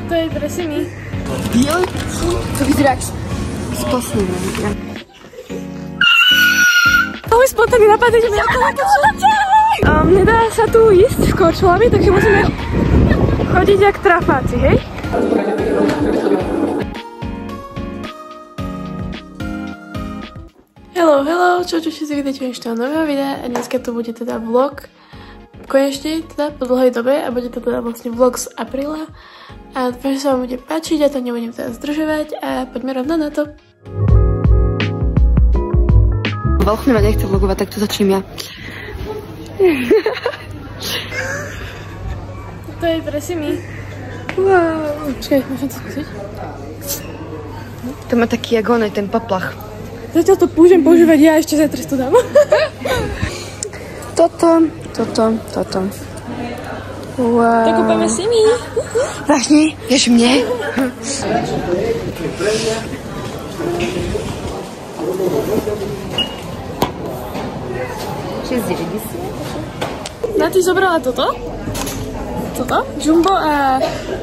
To je presne mi. Bielý? To vyzerá jak spasný. Môj spontánny nápad, že mi ako nedá sa tu ísť s korčulami, takže musíme chodiť jak trafáci, hej? Hello, čo všetci vidíte ešte nového videa a dneska to bude teda vlog konečne teda po dlhej dobe a bude to teda vlastne vlog z apríla a dúfam, že sa vám bude páčiť a to nebudem teda zdržovať a poďme rovno na to. Valchmíra nechce vlogovať, tak to začnem ja. To je presne mi. Wow. Čakaj, môžem to skúsiť? To má taký jak onej, ten paplach. Zatiaľ to môžem používať ja, ešte zajtra to dám. Toto. Wow. Tak kúpame si mi. Vážne? Ješ mne? Na ty zobrala toto? Jumbo a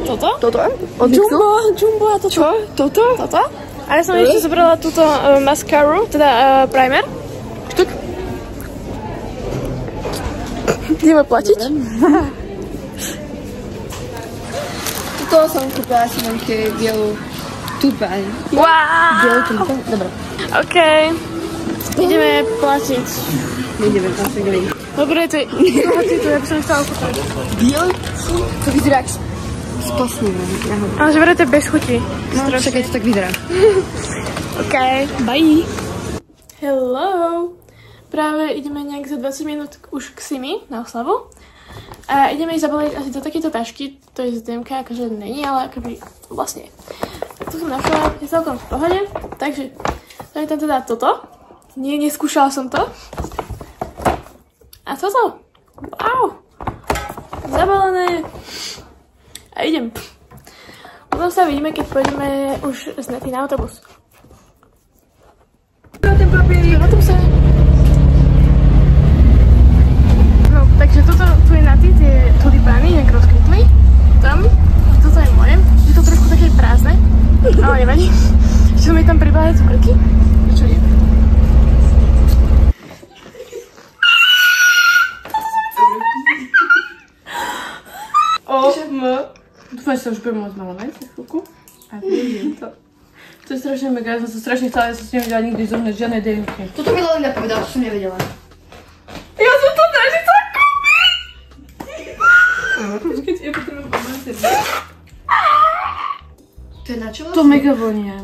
toto? Toto? Od Jumbo a toto. Čo? Toto? Toto? A ja som ešte zobrala túto mascaru, teda primer. Štuk. Ideme platiť? Toto som kúpila si len tie bielú tupaň. Wow! Bielú tupaň? Dobre. OK. Ideme platiť. Nejdeme, tam sa ide. Dobre, to je... ja by som chcela kúpať. Bielý? To vyzerá jak spasný. Ale že vraj to je bez chuti. No, však aj to tak vyzerá. OK, bye. Hello. Práve ideme nejak za 20 minút už k Simi na oslavu. A ideme ich zabaliť asi do takéto tašky. To je z DMK, akože není, ale akoby vlastne. Tu som našla, je celkom v pohode. Takže, to je tam teda toto. Nie, neskúšala som to. A toto. Wow. Zabalené. A idem. Potom sa vidíme, keď pôjdeme už z Nety na autobus. Na ten papierík. Na tom sa... No, takže toto tu je Nety, tie tulipány, nejak rozkvitli. Tam. A toto je moje. Je to trošku také prázdne. Ale nevadí. Ešte som jej tam pribále cukrky. Čo je? Dúfam, že sa už budem môcť malovať za chvíľku. A vidím to. To je strašne mega, ja som sa strašne chcela, ja som s ním nevedela nikdy zohnať žiadne DMK. Toto mi Lalina povedala, to som nevedela. Ja som to strašne chcela kúpiť! Počkajte, ja potrebujem pomôcť. To je na čo? To mega vonia.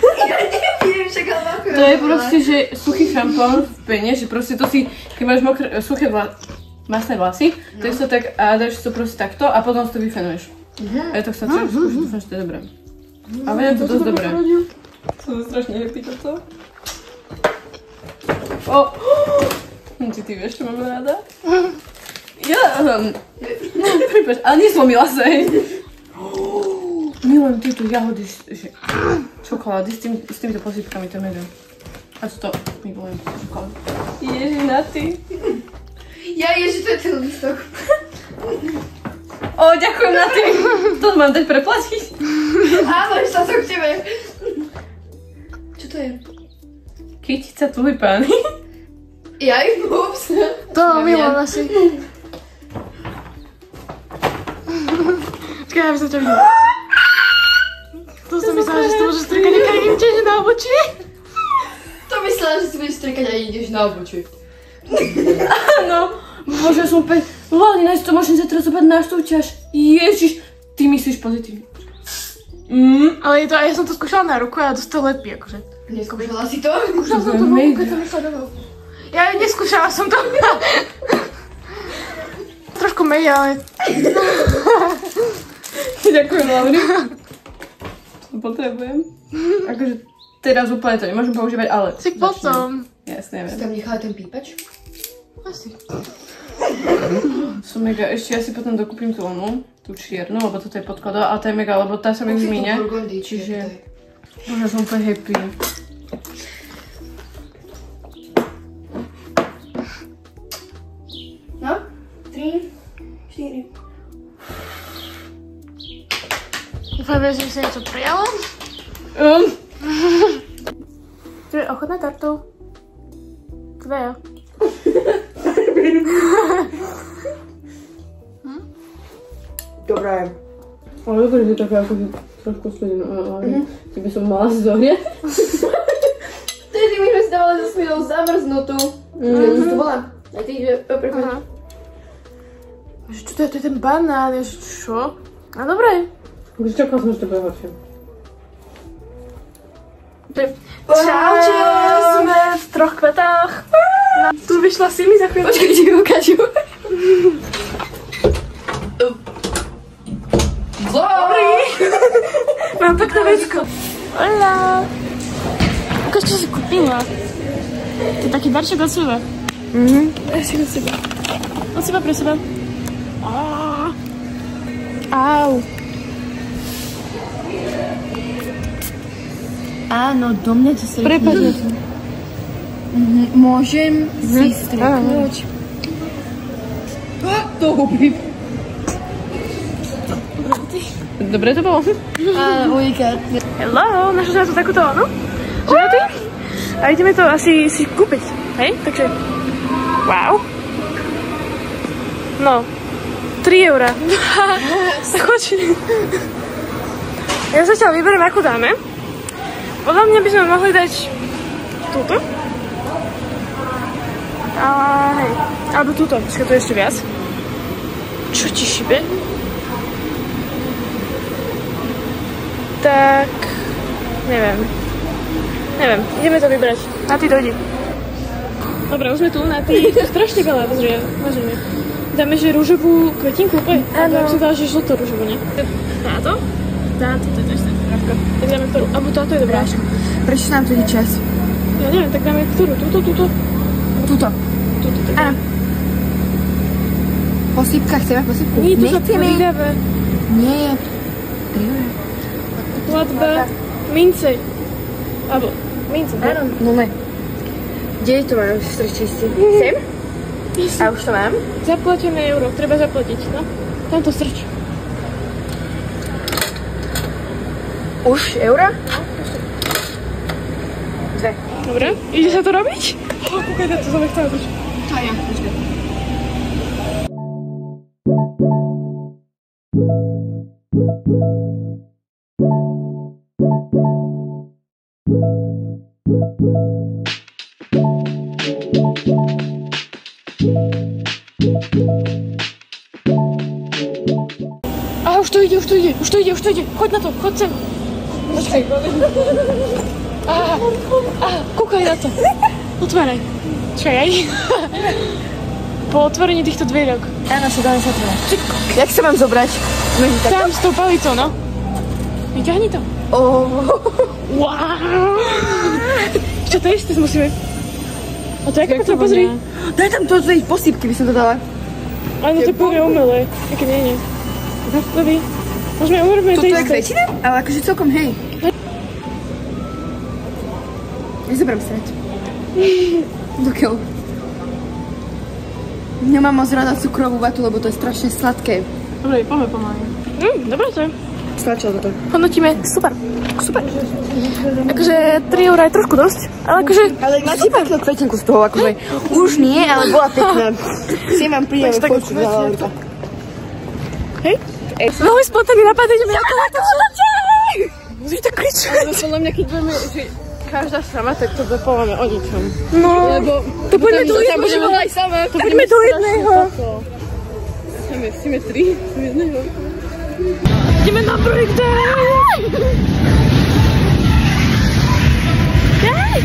Ja neviem, však ale ako To je proste, že suchý šampón v pene, že proste to si, keď máš mokré, suché masné vlasy, tak si to tak a dáš to proste takto a potom si to vyfenuješ. A ja to chcem skúšať, dúfam, že to je dobré. A vedia to dosť dobré. Som strašne happy toto. Či ty vieš, čo mám rada? Ja, pripáč, ale neslomila sa jej. Milujem tieto jahody, čokolády s týmito posypkami, to je mega. A to milujem čokolády. Ježi, Naty. Ja ježi, to je ten listok. Ďakujem, Naty. To mám dať preplatiť. Áno, išla som k tebe. Čo to je? Kytica tulipány. Ups. To milujem asi. Čakaj, aby som ťa videla. To som myslela, že si to môžeš strikať, keď idem tiež na obočie. To myslela, že si budeš strikať a ideš na obočie. Áno. Bože, som opäť... Lalina, si to môžem sa teraz opäť na súťaž. Ježiš, ty myslíš pozitívne. Ale je to, ja som to skúšala na ruku a dosť to lepí, akože. Neskúšala si to? Skúšala som to na ruku, keď som išla domov. Ja neskúšala som to. Trošku meja, ale... Ďakujem, Lauri. To potrebujem. Akože teraz úplne to nemôžem používať, ale... Si potom. Si Jasne, neviem. tam nechala ten pípač? Asi. Som mega, ešte ja si potom dokúpim tú onu, tú čiernu, lebo toto je podklada, a tá je mega, lebo tá sa mi už míňa. Čiže... Bože, som úplne happy. No? 3, 4. Dúfam, že si niečo prijala. Tu je ochotná kartou. Tvoja. Dobrá je. Ale dobre, že taká akože trošku studená, ale ty by som mala zohriať. Ty my sme si dávali so Smilou zamrznutú. Už to bola. A ty, že prechoď. Čo to je? To je ten banán, čo? No dobré. Už čakala som, že to bude horšie. Čaute, sme v 3 kvetách. Tu vyšla Simi za chvíľu. Počkaj, ti ukážu. Dobrý. Mám pekné vecko. Hola. Ukáž, čo si kúpila. To je taký darček od seba. Darček od seba. Od seba pre seba. Au. Áno, do mňa to sa... Prepadne. Môžem si streknúť. To hubím. Dobre to bolo. Áno, unikátne. Hello, našla som tu takúto, no? Želaty? A ideme to asi si kúpiť, hej? Takže, wow. No, 3 €. Choď. Ja zatiaľ vyberiem, ako dáme. Podľa mňa by sme mohli dať túto. Hej, alebo túto, počkaj, to je ešte viac. Čo ti šibe? Tak, neviem, ideme to vybrať. Na ty dojdi. Dobre, už sme tu, na ty, to strašne veľa, pozri, môžeme. Dáme, že rúžovú kvetinku, áno. Ja som dala, že žlto rúžovú, nie? Táto? Táto, to je to isté. Tak dáme ktorú, alebo táto je dobrá. Prečo nám tu ide čas? Ja neviem, tak dáme ktorú, túto. Tuto. Túto, tak áno. Posypka, chceme posypku? Nie, tu sa pridáva. Nie. Platba, mince. Alebo, mince, tak? No ne. Kde to mám strčiť? Sem? A už to mám? Zaplatené euro, treba zaplatiť, no. Tam to strč. Už eura? 2. Dobre, ide sa to robiť? Kúkaj, to som nechcela počuť. To ja, počkaj. Už to ide. Choď na to, choď sem. Počkaj. Kúkaj na to. Otváraj. Čakaj. Po otvorení týchto dvierok. Áno, sa dáme sa otvorať. Jak sa mám zobrať? Tam s tou palicou, no. Vyťahni to. Wow. Čo to isté musíme? A to je ako to, pozri. Daj tam to tej posypky, by som to dala. Áno, to je úplne umelé. Také nie. Dobrý. Môžeme urobíme to isté. Toto je kvetina? Ale akože celkom hej. Nezoberám srať. Dokiaľ. Nemám moc rada cukrovú vatu, lebo to je strašne sladké. Dobre, poďme pomaly. Dobre to je. Stačilo to. Hodnotíme, super. Akože 3 € je trošku dosť, ale akože... Ale máte peknú kvetinku z toho, akože už nie, ale bola pekná. Si mám príjemný počuť za Valenka. Hej? Veľmi spontánny nápad, ideme na komentáče. Môžeš to kričať. Ale podľa mňa, keď budeme, že každá sama, tak to zapováme o ničom. No, lebo to poďme do jedného. Budeme aj sama. Poďme do jedného. Sme 3 z jedného. Ideme na breakdance! Hej!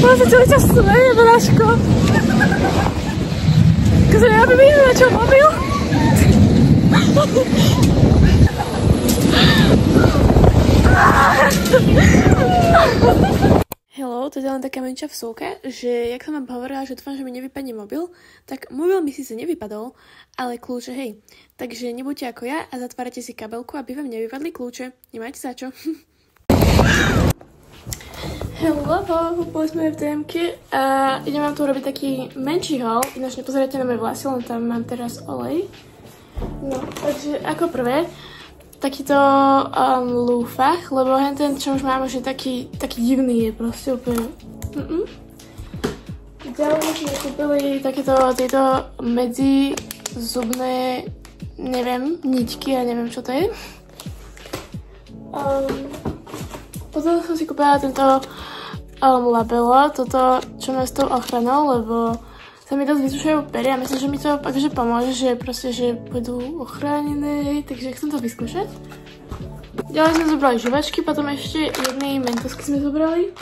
Ona sa celý čas smeje, Bráško. Akože ja by videla, na čo mobil. Hello, to je len taká menšia vsúka, že jak som vám hovorila, že dúfam, že mi nevypadne mobil, tak mobil mi síce nevypadol, ale kľúče hej. Takže nebuďte ako ja a zatvárate si kabelku, aby vám nevypadli kľúče. Nemáte za čo. Hello, boli sme v DMke a idem vám tu robiť taký menší haul. Ináč nepozerajte na moje vlasy, len tam mám teraz olej. No, takže ako prvé, takýto lúfach, lebo ten, čo už mám, už je taký divný, je proste úplne... Ďalej sme kúpili takéto tieto medzizubné, neviem, ničky, ja neviem, čo to je. Potom som si kúpila tento labelo, toto, čo má s tou ochranou, lebo sa mi dosť vysušujú pery a myslím, že mi to takže pomôže, že proste, že budú ochránené, takže chcem to vyskúšať. Ďalej sme zobrali žuvačky, potom ešte jedny mentosky sme zobrali.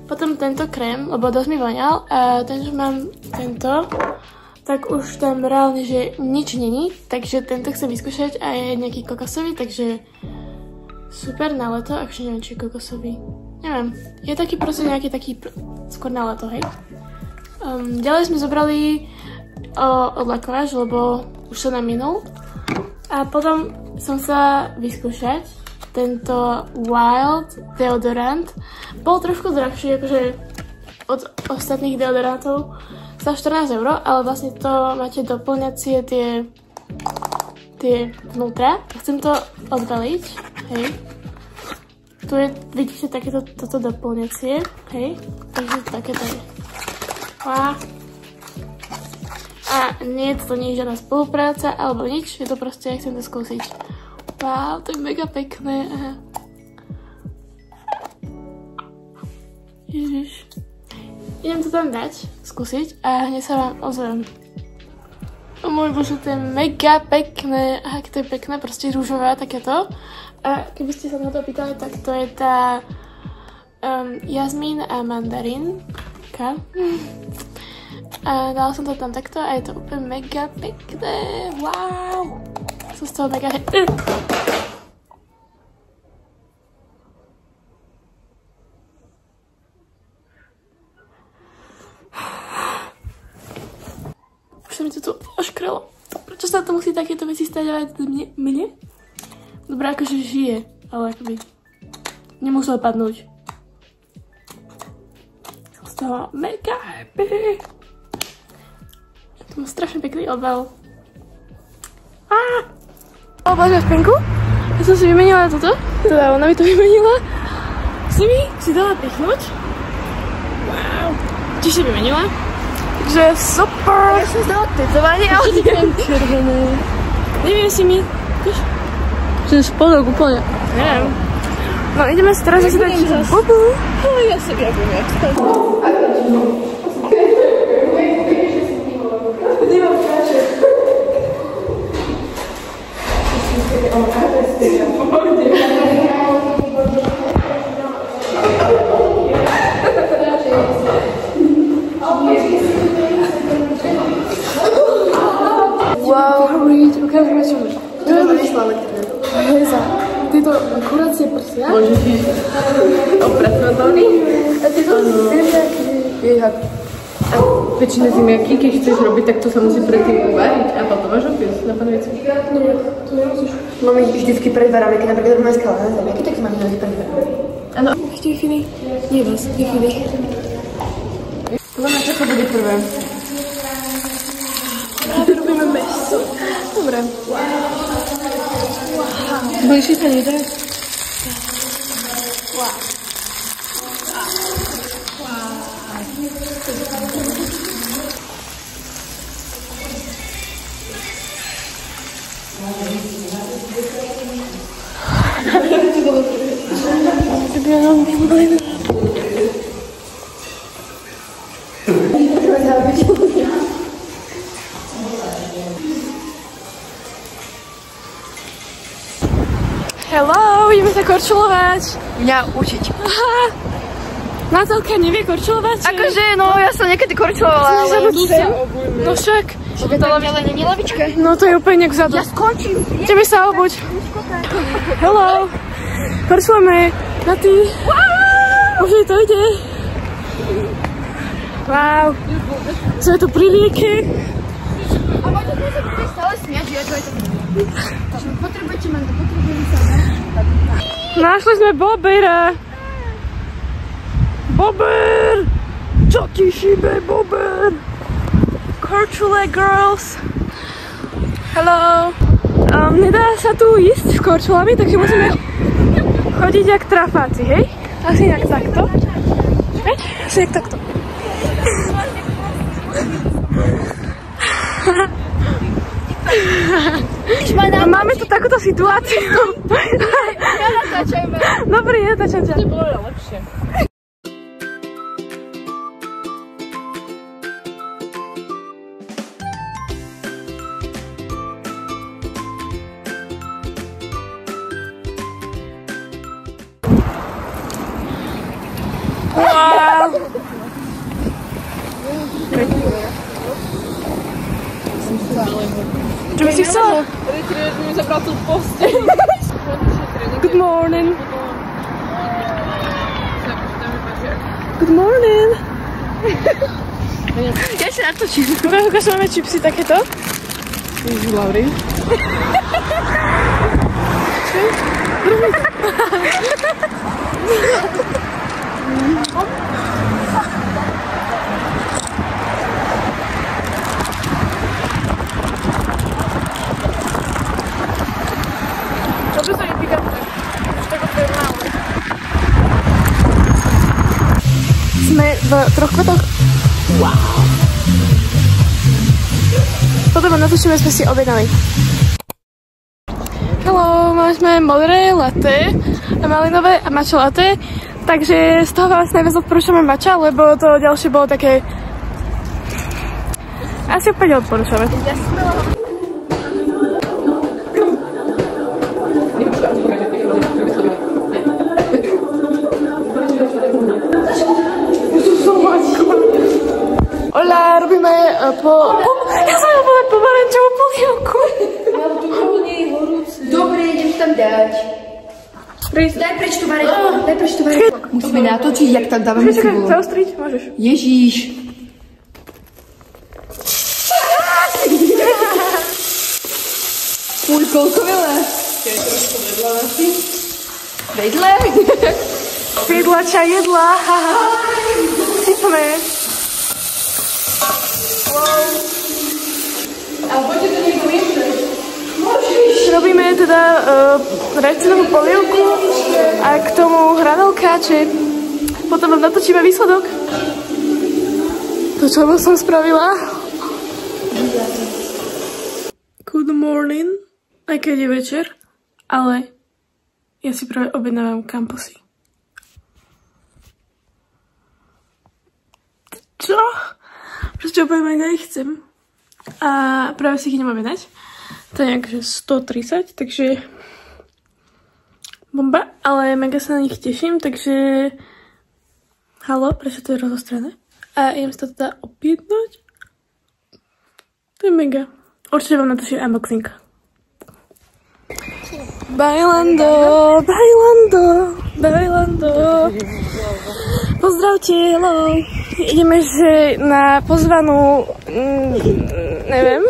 Potom tento krém, lebo dosť mi voňal a ten, že mám tento, tak už tam reálne, že nič není, takže tento chcem vyskúšať a je nejaký kokosový, takže super na leto, akže neviem, či je kokosový. Neviem, je taký proste nejaký taký skôr na leto, hej. Ďalej sme zobrali odlakovač, lebo už sa nám minul. A potom som sa vyskúšať tento Wild deodorant. Bol trošku drahší, akože od ostatných deodorantov za 14 €, ale vlastne to máte doplňacie tie vnútra. Chcem to odbaliť, hej. Tu je, vidíte, takéto toto doplňacie, hej. Takže takéto je. A nie je to nie je žiadna spolupráca alebo nič, je to proste, ja chcem to skúsiť. Wow, to je mega pekné. Ježiš. Idem to tam dať, skúsiť a hneď sa vám ozvem. O môj bože, to je mega pekné. Aha, to je pekné, proste rúžové takéto. A keby ste sa na to pýtali, tak to je tá jazmín a mandarínka. A dala som to tam takto a je to úplne mega pekné. Wow! Som z toho mega... Už sa mi to tu oškrelo. Prečo sa to musí takéto veci stať mne? Dobré, akože žije, ale akoby nemusel padnúť. Som z toho mega happy. To má strašne pekný obal. Oblažia špinku. Ja som si vymenila toto. Teda ona mi to vymenila. Si dala pichnúť. Wow. Tiež si vymenila. Takže super. Ja som zdala tetovanie, ale neviem červené. Neviem si mi. Že spodok úplne. Neviem. No ideme si teraz zase dať bobu. Ale ja sa viem, jak to. Wow, ukážeme čo môžem. To je vyšla elektrina. Heza, tieto kuracie prsia. Môžeš ísť opracovateľný? A tieto zemiaky. A väčšina zemiaky, keď chceš robiť, tak to sa musí predtým uvariť a potom máš opiesť na panvici. Nie, to nemusíš. Máme ich vždycky predvaráme, keď napríklad robíme skalané zemiaky, tak máme ich predvaráme. Áno. Ešte Wi-Fi? Nie vás, Wi-Fi. Podľa mňa čo bude prvé? Robíme meso. Dobre. Bližšie sa nedá? Hello, ideme sa korčulovať. Mňa učiť. Aha. Natálka nevie korčulovať? Akože, no ja som niekedy korčulovala, ale musím. No však. ale není lavička. No to je úplne nejak vzadu. Ja skončím. Tebe sa obuď. Hello. Korčulujeme Katy. Už to ide. Wow. Sme tu pri rieke. A možno sme sa bude stále smiať, že ja to aj tak... Potrebujete ma, potrebujem sa. Našli sme bobera. Bober! Čo ti šíbe, bober? Korčule girls. Hello. Nedá sa tu ísť s korčulami, takže musíme chodiť jak trafáci, hej? Asi jak takto. Čakaj, asi jak takto. Máme tu takúto situáciu. Nenatáčajme. Dobre, nenatáčam ťa. To bolo lepšie. Wow. Čo by si chcela? Mi zabral tú posteľ. Good morning. Good morning. Ja si natočím. Ukážu, máme čipsy takéto. Ježiš, Lauri. Čo sa nepikantné? Už tak úplne málo. Sme v troch kvotoch. Wow. Potom natočíme, sme si objednali. Hello, mali sme modré latte, malinové a matcha latte. Takže z toho vás najviac odporúčame matcha, lebo to ďalšie bolo také... Asi opäť odporúčame. Hola, robíme ja som robila pomarančovú polievku. Dobre, idem tam dať. Daj preč tú vareňku. Musíme natočiť, jak tam dávame cibulu. Zaostriť? Môžeš. Ježíš. Uj, koľko veľa. Vedle? Vedľa ča jedla. Sypme. A poďte to niekto miešať. Robíme teda rajčinovú polievku a k tomu hranolkáče. Potom vám natočíme výsledok. To, čo som spravila. Good morning. Aj keď je večer, ale ja si práve objednávam kampusy. Čo? Proste úplne aj nechcem. A práve si ich idem objednať. To je nejakže 130, takže bomba, ale mega sa na nich teším, takže halo, prečo to je rozostrené? A idem si to teda objednať. To je mega. Určite vám natočím unboxing. Bailando, bailando, bailando. Pozdravte, hello. Ideme, že na pozvanú, neviem.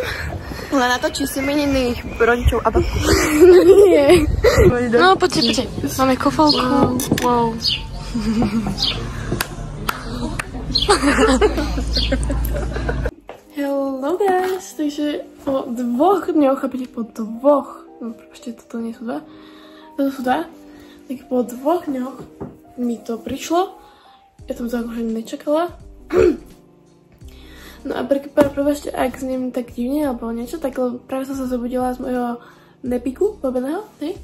Ale natočí si meniny rodičov a babku. Nie. No, poďte. Máme kofolku. Wow. Hello guys. Takže po 2 dňoch, chápete, po 2. No, prepáčte, toto nie sú 2. Toto sú 2. Tak po 2 dňoch mi to prišlo. Ja som to akože nečakala. No a prepáčte, ak s ním tak divne alebo niečo, tak práve som sa zobudila z mojho nepiku pobeného, hej?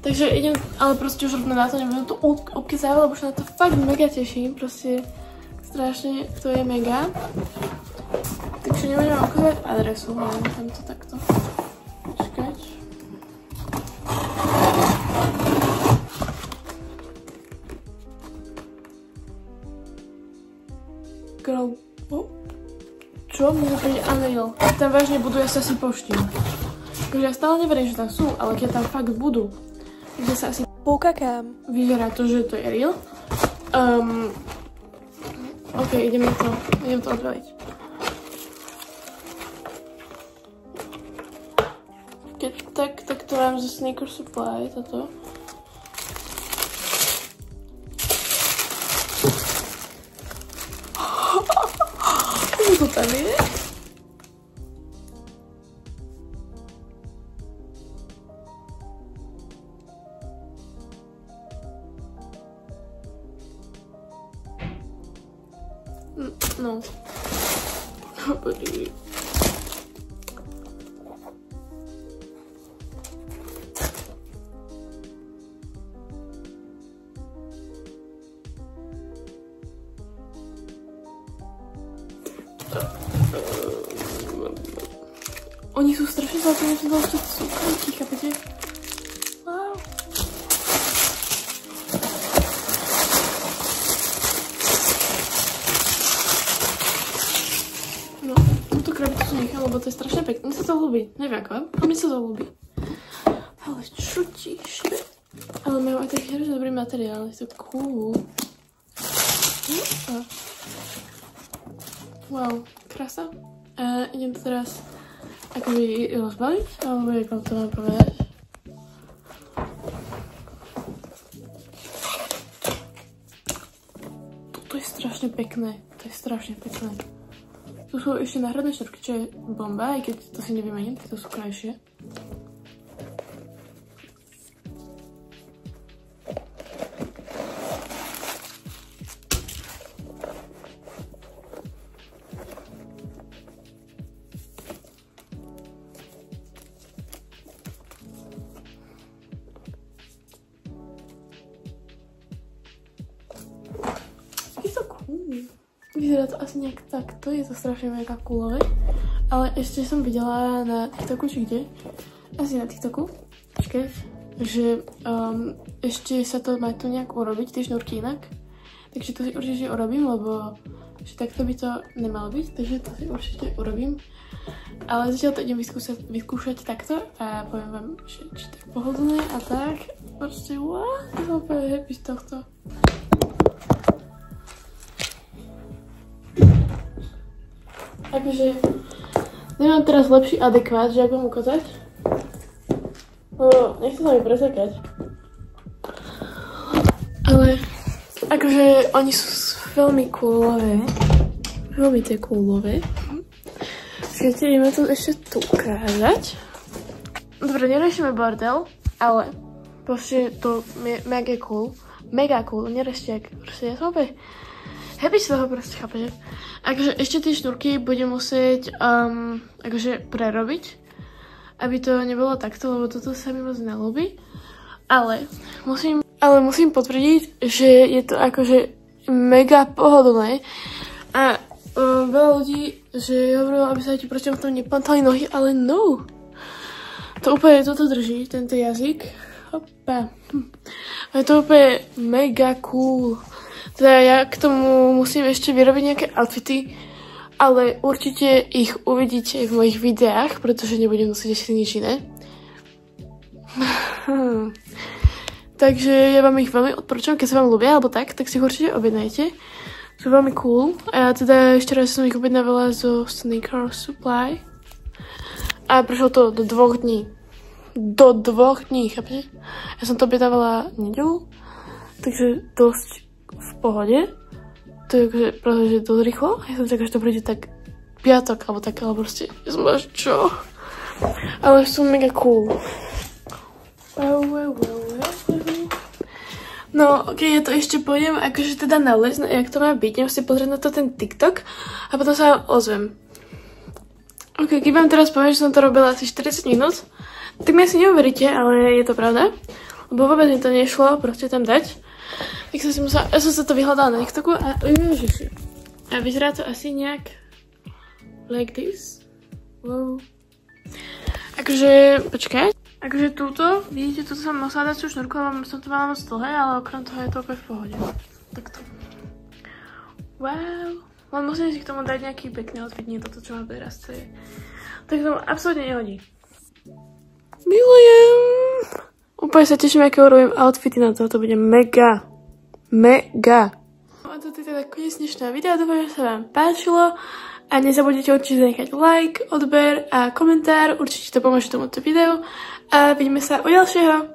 Takže idem, ale proste už rovno na to nebudem to obkecávať, lebo už na to fakt mega teším, proste strašne to je mega. Takže nebudem ukázať adresu, ale nechám to takto. Počkať. Girl, čo? Mne príde Unreal. Tam vážne budú, ja sa asi poštím. Takže ja stále neverím, že tam sú, ale keď tam fakt budú, takže sa asi... Pokakám. Vyzerá to, že to je real. OK, idem to odvaliť. Keď tak to mám zo Sneaker Supply, toto. Co to tam je? No. Podívej. Oni sú strašne zlatí, že to sú krátky, chápete? Wow. No, túto krabičku nechám, lebo to je strašne pekné. Mne sa to ľúbi, neviem ako, a mne sa to ľúbi. Ale čo tišie? Ale majú aj taký hrozne dobrý materiál, je to cool. Wow, krása. Idem to teraz akoby rozbaliť, alebo jak vám to mám povedať. Toto je strašne pekné, Tu sú ešte náhradné štorky, čo je bomba, aj keď to si nevymením, tak to sú krajšie. Vyzerá to asi nejak takto, je to strašne mega coolové, ale ešte som videla na TikToku, či kde? Asi na TikToku, počkaj, že ešte sa to má tu nejak urobiť, tie šnúrky inak, takže to si určite urobím, lebo že takto by to nemalo byť, takže to si určite urobím, ale zatiaľ to idem vyskúšať takto a poviem vám, že či to je pohodlné a tak, proste wow, som úplne happy z tohto. Akože nemám teraz lepší adekvát, že ak mám ukázať. No, nechcem sa mi presekať. Ale akože oni sú veľmi coolové. Veľmi tie coolové. Skôrte, ideme to ešte tu ukázať. Dobre, neriešime bordel, ale proste to je mega cool. Mega cool, nerešťak. Proste ja som opäť happy z toho proste, chápete? Akože ešte tie šnúrky budem musieť akože prerobiť, aby to nebolo takto, lebo toto sa mi moc nelúbi. Ale musím potvrdiť, že je to akože mega pohodlné. A veľa ľudí, že hovorilo, aby sa ti proti tom nepantali nohy, ale no. To úplne toto drží, tento jazyk. Hopa. A je to úplne mega cool. Teda ja k tomu musím ešte vyrobiť nejaké outfity, ale určite ich uvidíte v mojich videách, pretože nebudem musieť ešte nič iné. Takže ja vám ich veľmi odporúčam, keď sa vám ľúbia, alebo tak si ich určite objednajte. Sú veľmi cool. A ja teda ešte raz som ich objednávala zo Sneaker Supply. A prišlo to do 2 dní. Do 2 dní, chápete? Ja som to objednávala nedeľu, takže dosť v pohode. To je akože pretože dosť rýchlo. Ja som čakala, že to príde tak piatok, alebo tak, ale proste, ja som bola, čo? Ale sú mega cool. No, ok, ja to ešte pôjdem, akože teda na les, no, jak to má byť, idem si pozrieť na to ten TikTok a potom sa vám ozvem. Ok, keď vám teraz poviem, že som to robila asi 40 minút, tak mi asi neuveríte, ale je to pravda. Lebo vôbec mi to nešlo proste tam dať. Tak ja som sa to vyhľadala na TikToku a ježiši. A vyzerá to asi nejak like this. Wow. Akože, počkaj. Akože túto, vidíte, túto som musela dať tú šnúrku, lebo som to mala moc dlhé, ale okrem toho je to úplne v pohode. Takto. Wow. Len musím si k tomu dať nejaký pekný outfit, nie toto, čo mám teraz. Tak to absolútne nehodí. Milujem. Úplne sa teším, aké urobím outfity na to. To bude mega. Mega. A toto je teda koniec dnešného videa. Dúfam, že sa vám páčilo. A nezabudnite určite nechať like, odber a komentár. Určite to pomôže tomuto videu. A vidíme sa u ďalšieho.